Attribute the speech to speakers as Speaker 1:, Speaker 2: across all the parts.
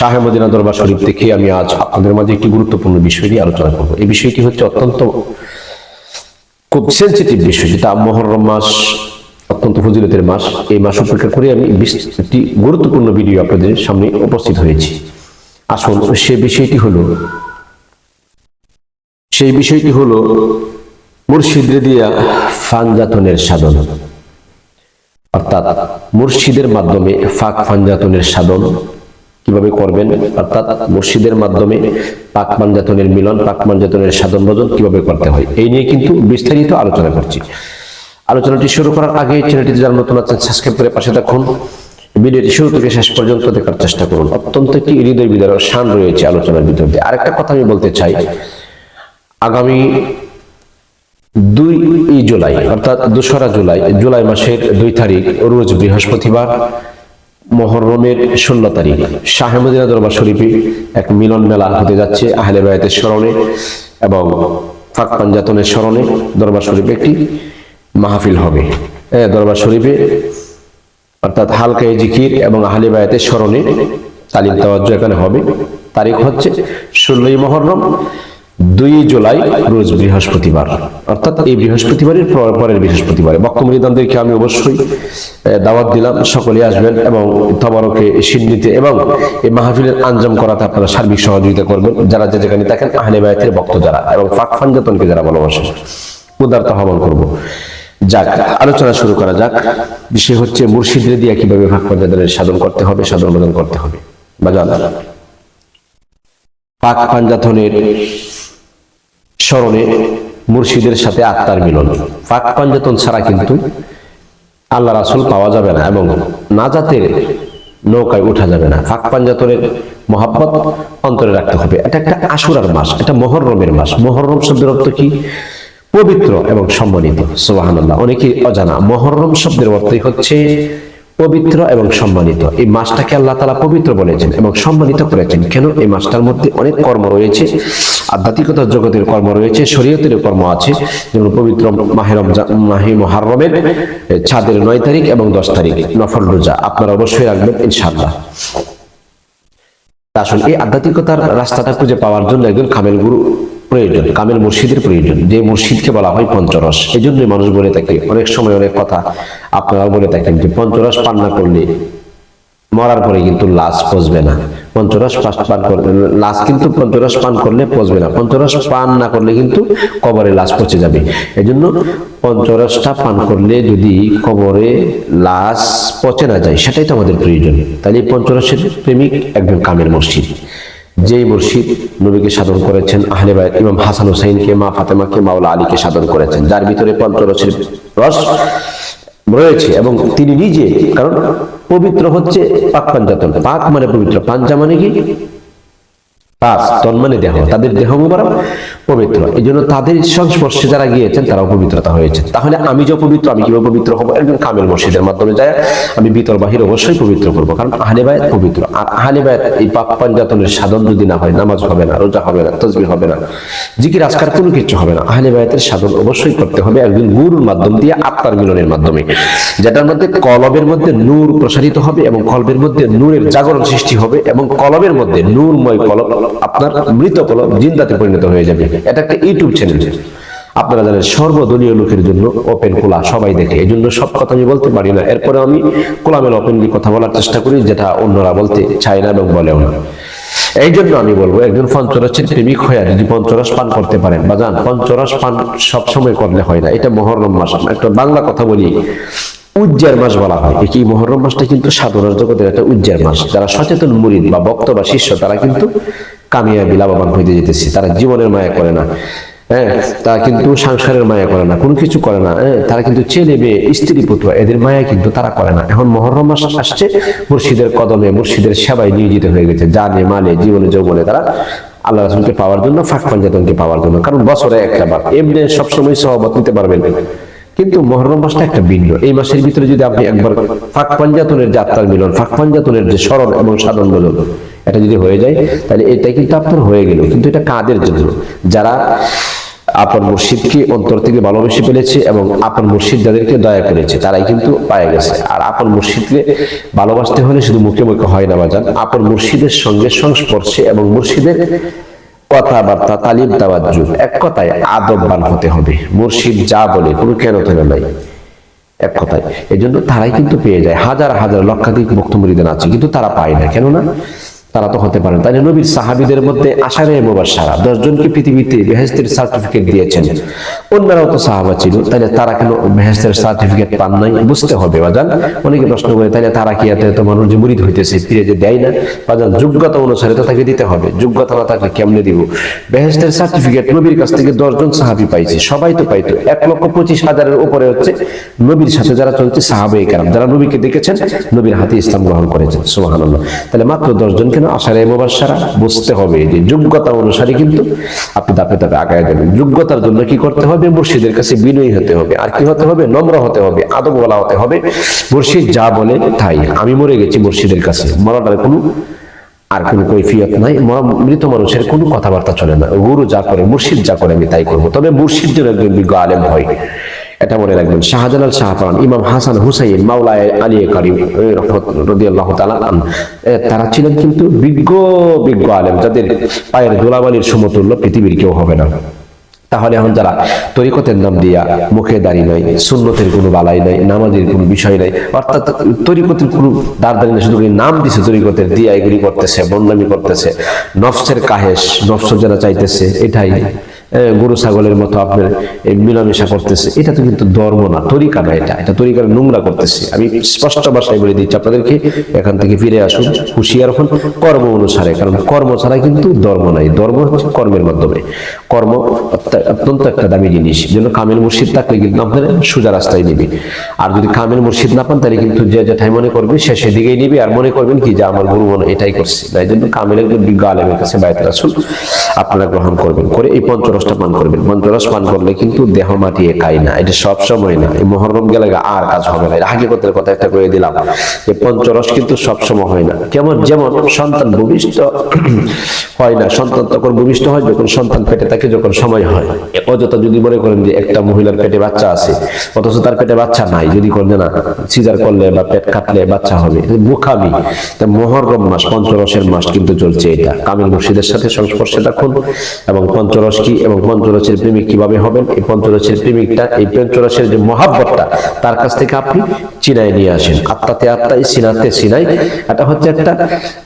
Speaker 1: শাহে Medina দরবার শরীফ থেকে আমি আজ আপনাদের মাঝে একটি গুরুত্বপূর্ণ বিষয় নিয়ে আলোচনা করব। এই বিষয়টি হচ্ছে অত্যন্ত খুব সেন্সিটিভ বিষয়, যেটা মুহররম মাস অত্যন্ত ফজিলতের মাস। এই মাস উপেক্ষা করে আমি একটি গুরুত্বপূর্ণ ভিডিও আপনাদের সামনে উপস্থিত হয়েছি। আসুন সেই বিষয়টি হলো মুর্শিদরে দিয়া ফানজাতনের সাধন, অর্থাৎ মুর্শিদের মাধ্যমে ফাক ফানজাতনের সাধন কিভাবে করবেন, অর্থাৎ মুর্শিদের মাধ্যমে পাক পাঞ্জাতনের মিলন, পাক পাঞ্জাতনের সাধন ভজন কিভাবে করতে হয়, এই নিয়ে কিন্তু বিস্তারিত আলোচনা করছি। আলোচনাটি শুরু করার আগে চ্যানেলটিতে যারা নতুন আছেন সাবস্ক্রাইব করে পাশে থাকুন। ভিডিওটি শুরু থেকে শেষ পর্যন্ত দেখার চেষ্টা করুন। অত্যন্ত একটি হৃদয় বিদারক শান রয়েছে আলোচনার ভিতর দিয়ে। আরেকটা কথা আমি বলতে চাই, আগামী 2 জুলাই অর্থাৎ 2রা জুলাই মাসের 2 তারিখ রোজ বৃহস্পতিবার, মুহররমের 16 তারিখ শাহে মদিনা দরবার শরীফে এক মিলন মেলা হতে যাচ্ছে আহলে বায়াতের স্মরণে এবং ফাক পাঞ্জাতনের স্মরণে। দরবার শরীফে একটি মাহফিল হবে দরবার শরীফে, অর্থাৎ হালকায়ে জিকির এবং আহলে বায়াতের স্মরণে তালিম তাওয়াজ্জুহ এখানে হবে। তারিখ হচ্ছে 16ই মুহররম 2 জুলাই রোজ বৃহস্পতিবার, অর্থাৎ এই বৃহস্পতিবারের পরের বৃহস্পতিবারে। বক্তমৃদানদেরকে আমি অবশ্যই দাওয়াত দিলাম, সকলে আসবেন এবং তবারকে সিন্নিতে এবং এই মাহফিলের আঞ্জাম করাতে আপনারা সার্বিক সহযোগিতা করবেন। যারা যে যেখানে থাকেন আহলে বায়াতের ভক্ত যারা এবং ফাক ফানজাতনকে যারা ভালোবাসেন, উদারত আহ্বান করব। যাক, আলোচনা শুরু করা যাক। বিষয় হচ্ছে মুর্শিদরে দিয়া কিভাবে ফাক ফানজাতনের সাধন করতে হবে, সাধন ভজন করতে হবে। বাজান, পাক পাঞ্জাতনের স্মরণে মুর্শিদের সাথে আত্মার মিলন। ফাক পাঞ্জাতন ছাড়া কিন্তু আল্লাহ রাসূল পাওয়া যাবে না এবং নাজাতের নৌকায় উঠা যাবে না। ফাক পাঞ্জাতনের মহাব্বত অন্তরে রাখতে হবে। এটা একটা আশুরার মাস, এটা মুহররমের মাস। মুহররম শব্দের অর্থ কি? পবিত্র এবং সম্মানিত। সুবহানাল্লাহ, অনেকেই অজানা। মুহররম শব্দের অর্থই হচ্ছে পবিত্র এবং সম্মানিত। এই মাসটাকে আল্লাহ তাআলা পবিত্র বলেছেন এবং সম্মানিত করেছেন। কেন? এই মাসটার মধ্যে অনেক কর্ম রয়েছে, আধ্যাত্মিকতার জগতের কর্ম রয়েছে, শরীয়তের কর্ম আছে। যেমন পবিত্র মাহে মুহররমের চাঁদের 9 তারিখ এবং 10 তারিখ নফল রোজা আপনারা অবশ্যই রাখবেন ইনশাআল্লাহ। আসলে এই আধ্যাত্মিকতার রাস্তাটা খুঁজে পাওয়ার জন্য একজন কামেল গুরু প্রয়োজন, কামেল মুর্শিদের প্রয়োজন, যে মুর্শিদকে বলা হয় পঞ্চরস। এই জন্যই মানুষ বলে থাকে, অনেক সময় অনেক কথা আপনারা বলে থাকেন যে পঞ্চরস পান না করলে মরার পরে কিন্তু লাশ পচবে না। পঞ্চরস পান করলে লাশ কিন্তু পঞ্চরস পান করলে পচবে না, পঞ্চরস পান না করলে কিন্তু কবরে লাশ পচে যাবে। এই জন্য পঞ্চরসটা পান করলে যদি কবরে লাশ পচে না যায়, সেটাই তো আমাদের প্রয়োজন। তাহলে পঞ্চরসের প্রেমিক একজন কামেল মুর্শিদ, যেই মুর্শিদ নবীকে সাধন করেছেন, আহলে বায়াত ইমাম হাসান হুসাইনকে, মা ফাতেমাকে, মাওলা আলীকে সাধন করেছেন, যার ভিতরে পঞ্চরসের রস রয়েছে এবং তিনি নিজে, কারণ পবিত্র হচ্ছে পাক পাঞ্জাতন। পাক মানে পবিত্র, পাঞ্জা মানে কি? পাক, তন মানে দেহ, তাদের দেহ মুবারক পবিত্র। এই জন্য তাদের সংস্পর্শে যারা গিয়েছেন তারাও পবিত্রতা হয়েছে। তাহলে আমি যে পবিত্র, আমি কিভাবে পবিত্র হবো? একজন কামেল মুর্শিদের মাধ্যমে যায় আমি ভিতর বাহির অবশ্যই পবিত্র করবো, কারণ আহলে বায়াত পবিত্র। আর আহলে বায়াত এই পাক পাঞ্জাতনের সাধন যদি না হয়, নামাজ হবে না, রোজা হবে না, তাসবিহ হবে না, জিকির আজকার কোনো কিছু হবে না। আহলে বায়াতের সাধন অবশ্যই করতে হবে একজন গুরুর মাধ্যম দিয়ে, আত্মার মিলনের মাধ্যমে, যেটার মধ্যে কলবের মধ্যে নূর প্রসারিত হবে এবং কলবের মধ্যে নূরের জাগরণ সৃষ্টি হবে এবং কলবের মধ্যে নূরময় কলব আপনার মৃত কলব জিন্দাতে পরিণত হয়ে যাবে। এটা একটা ইউটিউব চ্যানেল, আপনারা জানেন সর্বদলীয় লোকের জন্য ওপেন খোলা, সবাই দেখে। এই জন্য সব কথা আমি বলতে পারি না, এরপরে আমি খোলামেলা ওপেনলি কথা বলার চেষ্টা করি, যেটা অন্যরা বলতে চায় না এবং বলেও না। এই জন্য আমি বলবো, একজন পঞ্চরসের প্রেমিক হয়ে যদি পঞ্চরস পান করতে পারেন, বাজান পঞ্চরস পান সবসময় করলে হয় না। এটা মুহররম মাস, একটা বাংলা কথা বলি, উজ্জার মাস বলা হয়। এই মুহররম মাসটা কিন্তু সাধনার জগতের একটা উজ্জার মাস। যারা সচেতন মুরিদ বা ভক্ত বা শিষ্য, তারা কিন্তু কামিয়াবি লাভবান হইতে যেতেছে। তারা জীবনের মায়া করে না, তারা কিন্তু সংসারের মায়া করে না, কোনো কিছু করে না। তারা কিন্তু ছেলে মেয়ে স্ত্রী পুত্র এদের মায়া কিন্তু তারা করে না। এখন মুহররম মাস আসছে, মুর্শিদের কদমে, মুর্শিদের সেবায় নিয়োজিত হয়ে গেছে, জানে মালে জীবনে যৌবনে তারা আল্লাহ রাসূলকে পাওয়ার জন্য, ফাক পাঞ্জাতনকে পাওয়ার জন্য। কারণ বছরে একবার, এমনি সবসময় সহবত নিতে পারবেন, কিন্তু মুহররম মাসটা একটা ভিন্ন। এই মাসের ভিতরে যদি আপনি একবার ফাক পাঞ্জাতনের যাত্রার মিলন, ফাক পাঞ্জাতনের যে স্মরণ এবং সাধন ভজন, এটা যদি হয়ে যায়, তাহলে এটা কিন্তু আপনার হয়ে গেল। কিন্তু এটা কাদের জন্য? যারা আপন মুর্শিদকে অন্তর থেকে ভালোবেসে ফেলেছে এবং আপন মুর্শিদ যাদেরকে দয়া করেছে তারাই কিন্তু পায়ে গেছে। আর আপন মুর্শিদকে ভালোবাসতে হলে শুধু মুখে মুখে হয় না বাজান, আপন মুর্শিদের সঙ্গে সংস্পর্শে এবং মুর্শিদের কথাবার্তা, তালিম, তাওয়াজ্জুহ, এক কথায় আদববান হতে হবে। মুর্শিদ যা বলে কোনো কেন কেন নাই, এক কথায়। এই জন্য তারাই কিন্তু পেয়ে যায়। হাজার হাজার লক্ষাধিক মুক্ত মুরিদান আছে, কিন্তু তারা পায় না। কেন না? তারা তো হতে পারে। তাই নবীর সাহাবীদের মধ্যে আশারে মুবাশশারা 10 জনকে পৃথিবীতে বেহেশতের সার্টিফিকেট দিয়েছেন, অন্যরাও তো সাহাবা ছিল, তাইলে তারা কেন বেহেশতের সার্টিফিকেট পান নাই? বুঝতে হবে বাজান। অনেকে প্রশ্ন করে তাইলে তারা কি এত মানুষ যে মুরিদ হইতেছে ফিরে যে দেয় না? বাজান, যোগ্যতা অনুসারে তো তাকে দিতে হবে। যোগ্যতা না থাকলে কেমনে দিব? বেহেশতের সার্টিফিকেট নবীর কাছ থেকে 10 জন সাহাবী পাইছে, সবাই তো পাইতো। 1,25,000-এর উপরে হচ্ছে নবীর সাথে যারা চলছে সাহাবায়ে কেরাম, যারা নবীকে দেখেছেন, নবীর হাতে ইসলাম গ্রহণ করেছেন। সুবহানাল্লাহ। তাহলে মাত্র 10 জন কেন? আশারে মুবাশশারা। বুঝতে হবে যে যোগ্যতা অনুসারে কিন্তু আপনি ধাপে ধাপে আগায় যাবেন। যোগ্যতার জন্য কি করতে হবে? মুর্শিদের কাছে বিনয়ী হতে হবে। আর কি হতে হবে? নম্র হতে হবে, আদবওয়ালা হতে হবে। মুর্শিদ যা বলে তাই। আমি মরে গেছি মুর্শিদের কাছে, মরাটার কোনো আর কোনো কৈফিয়ত নাই। মৃত মানুষের কোনো কথাবার্তা চলে না। গুরু যা করে, মুর্শিদ যা করে আমি তাই করবো। তবে মুর্শিদ যেন একজন বিজ্ঞ আলেম হয়, এটা মনে রাখবেন। শাহজালাল শাহপান, ইমাম হাসান হুসাইন, মাওলা আলী কারিম রাদিয়াল্লাহু তাআলা তারা ছিলেন কিন্তু বিজ্ঞ আলেম, যাদের পায়ের ধুলাবালির সমতুল্য পৃথিবীর কেউ হবে না। তাহলে এখন যারা তরিকতের নাম দিয়া মুখে দাঁড়ি নাই, সুন্নতের কোনো বালাই নাই, নামাজের কোনো বিষয় নাই, অর্থাৎ তরিকতের কোনো দাঁড় নাই, শুধু নাম দিছে তরিকতের, দিয়া এগুলি করতেছে, বন্দামি করতেছে, নফসের কাহেস, নফস যারা চাইতেছে এটাই, গরু ছাগলের মতো আপনার মিলামেশা করতেছে, এটা তো কিন্তু ধর্ম না, তরিকা না। এটা তরিকার নোংরা করতেছে। আমি স্পষ্ট ভাষায় বলে দিচ্ছি আপনাদেরকে, এখান থেকে ফিরে আসুন, হুঁশিয়ার হন কর্ম অনুসারে। কারণ কর্ম ছাড়া কিন্তু ধর্ম নাই। ধর্ম হচ্ছে কর্মের মাধ্যমে। কর্ম অত্যন্ত একটা দামি জিনিস। জন্য কামেল মুর্শিদ থাকলে কিন্তু আপনার সোজা রাস্তায় নিবে। আর যদি কামেল মুর্শিদ না পান, তাহলে কিন্তু যে যেটাই মনে করবে সে সেদিকেই নিবে, আর মনে করবেন কি যে আমার গুরু মনে এটাই করছে। তাই জন্য কামেল একজন বিজ্ঞ আলেমের কাছে বায়াত রাসূল আপনারা গ্রহণ করবেন, করে এই পঞ্চরসটা পান করবেন। পঞ্চরস পান করলে কিন্তু দেহ মাটিয়ে খায় না, এটা সব সময় না। এই মুহররম গেলে আর কাজ হবে না। হাকিকতের কথা একটা করে দিলাম, যে পঞ্চরস কিন্তু সব সময় হয় না। যেমন সন্তান ভূমিষ্ঠ হয় না, সন্তান তখন ভূমিষ্ঠ হয় যখন সন্তান পেটে থাকে, যখন সময় হয়। অযথা যদি মনে করেন যে একটা মহিলার পেটে বাচ্চা আছে, অথচ তার পেটে বাচ্চা নাই, যদি করেন না সিজার করলে বা পেট কাটলে বাচ্চা হবে, বোকামি। তা মুহররম মাস পঞ্চরসের মাস কিন্তু চলছে। এটা কামিল মুর্শিদের সাথে সংস্পর্শে থাকুন, এবং পঞ্চরস কি এবং পঞ্চরসের প্রেমিক কিভাবে হবেন, এই পঞ্চরসের প্রেমিকটা, এই পঞ্চরসের যে মহাব্বতটা তার কাছ থেকে আপনি চিনাই নিয়ে আসেন। আত্মাতে আত্মাই, সিনাতে সিনাই। এটা হচ্ছে একটা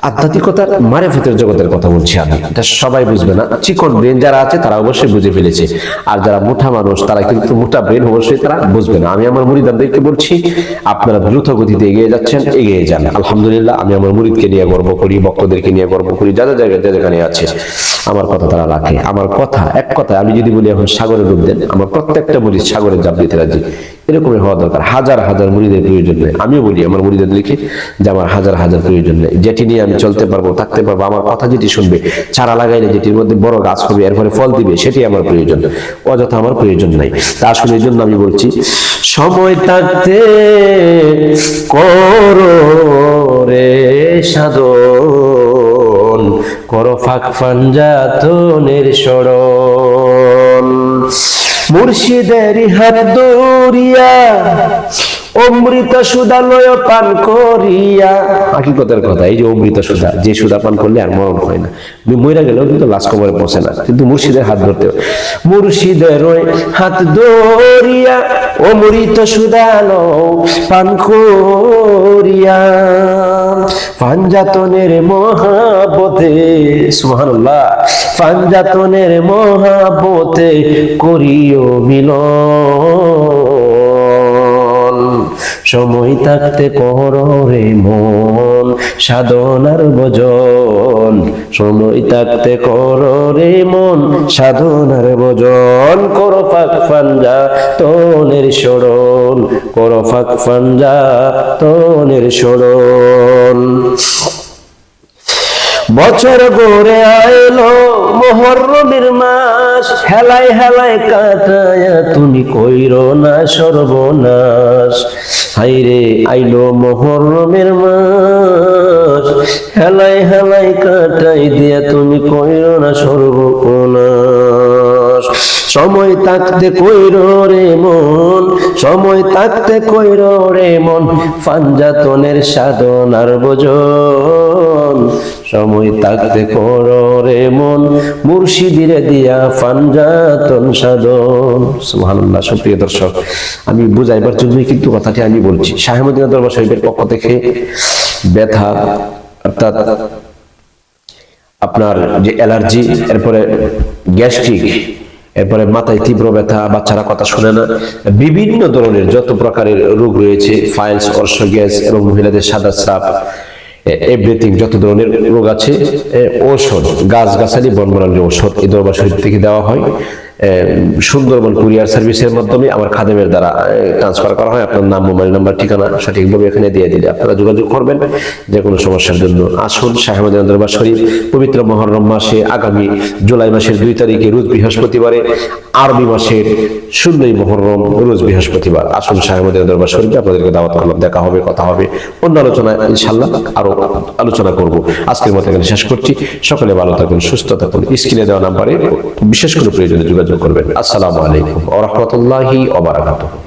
Speaker 1: আধ্যাত্মিকতার মারিফতের জগতের কথা বলছি আমি। এটা সবাই বুঝবে না। চিকন ব্রেন যারা আছে তারা অবশ্যই বুঝে ফেলেছে, আর যারা মোটা মানুষ তারা কিন্তু মোটা ব্রেন অবশ্যই তারা বুঝবে না। আমি আমার মুরিদদেরকে বলছি, আপনারা দ্রুত গতিতে এগিয়ে যাচ্ছেন, এগিয়ে যান। আলহামদুলিল্লাহ, আমি আমার মুরিদকে নিয়ে গর্ব করি, ভক্তদেরকে নিয়ে গর্ব করি। যাদের জায়গায় যে যেখানে আছে আমার কথা তারা রাখে। আমার কথা এক কথায় আমি যদি বলি এখন সাগরে ডুব দেন, আমার প্রত্যেকটা মুরিদ সাগরে জাপ দিতে রাজি। এরকমই হওয়া দরকার। হাজার হাজার মুরিদের প্রয়োজন নেই। আমিও বলি আমার মুরিদদেরকে যে আমার হাজার হাজার প্রয়োজন নেই। যেটি নিয়ে আমি চলতে পারবো, থাকতে পারবো, আমার কথা যেটি শুনবে, চারা লাগাইলে যেটির মধ্যে বড় গাছ হবে, এরপরে ফল দিবে, সেটি আমার প্রয়োজন। অযথা আমার প্রয়োজন নাই। তা আসলে এই জন্য আমি বলছি, সময় থাকতে করো রে সাধন, করো ফাঁক ফাঞ্জাতনের স্মরণ, মুর্শিদের হাত ধরিয়া অমৃত সুধা লয় পান করিয়া। হাকিকতের কথা, এই যে অমৃত সুধা, যে সুধা পান করলে আর মরণ হয় না, মইরা গেলেও কিন্তু লাশ কবরে পৌঁছে না, কিন্তু মুর্শিদের হাত ধরতে হবে। মুর্শিদের হাত ধরিয়া অমৃত সুধা লয় পান করিয়া, পাঞ্জাতনের মহাবতে, সুবহানাল্লাহ, পাঞ্জাতনের মহাবতে করিও মিলন, সময় থাকতে করো রে মন সাধনার ভজন, সময় থাকতে করো রে মন সাধনার ভজন, করো ফাঁক ফাঞ্জাতনের স্মরণ, করো ফাঁক ফাঞ্জাতনের স্মরণ। বছর গড়ে আইলো মুহররমের মাস, হেলায় হেলায় কাটায়া তুমি কইরো না সর্বনাশ। হাইরে আইলো মুহররমের মাস, হেলায় হেলায় কাটাই দিয়া তুমি কইরো না সর্বনাশ। সময় থাকতে কইর রে মন, সময় থাকতে কইর রে মন, ফাঞ্জাতনের সাধনার ভোজন। সময় থাকতে কর রে মন, মুর্শিদিরে দিয়া ফাঞ্জাতন সাধন। সুবহানাল্লাহ। সুপ্রিয় দর্শক, আমি বুঝাইবার জন্যই কিন্তু কথাটি আমি বলছি। শাহ মদিনা দরবার শরীফের পক্ষ থেকে ব্যথা, অর্থাৎ আপনার যে অ্যালার্জি, এরপরে গ্যাস্ট্রিক, এরপরে মাথায় তীব্র ব্যথা, বাচ্চারা কথা শুনে না, বিভিন্ন ধরনের যত প্রকারের রোগ রয়েছে, ফাইলস, অর্শ গ্যাস এবং মহিলাদের সাদা স্রাব, এভরিথিং, যত ধরনের রোগ আছে, ঔষধ, গাছগাছালি, বনবনালী ঔষধ এই দরবার শরীফ থেকে দেওয়া হয়। সুন্দরবন কুরিয়ার সার্ভিসের মাধ্যমে আমার খাদেমের দ্বারা ট্রান্সফার করা হয়। আপনার নাম, মোবাইল নাম্বার, ঠিকানা সঠিকভাবে এখানে দিয়ে দিলে আপনারা যোগাযোগ করবেন যে কোনো সমস্যার জন্য। আসুন শাহ মদিনা দরবার শরীফ পবিত্র মুহররম মাসে, আগামী জুলাই মাসের 2 তারিখে রোজ বৃহস্পতিবারে, আরবি মাসের 16ই মুহররম রোজ বৃহস্পতিবার। আসুন শাহ মদিনা দরবার শরীফে, আপনাদেরকে দাওয়াত করলাম। দেখা হবে, কথা হবে, অন্য আলোচনা ইনশাআল্লাহ আরো আলোচনা করব। আজকের মতো এখানে শেষ করছি। সকলে ভালো থাকুন, সুস্থ থাকুন। স্ক্রিনে দেওয়া নাম্বারে বিশেষ করে প্রয়োজনে যোগাযোগ করবেন। আসসালামু আলাইকুম ওয়া রাহমাতুল্লাহি ওয়া বারাকাতুহু।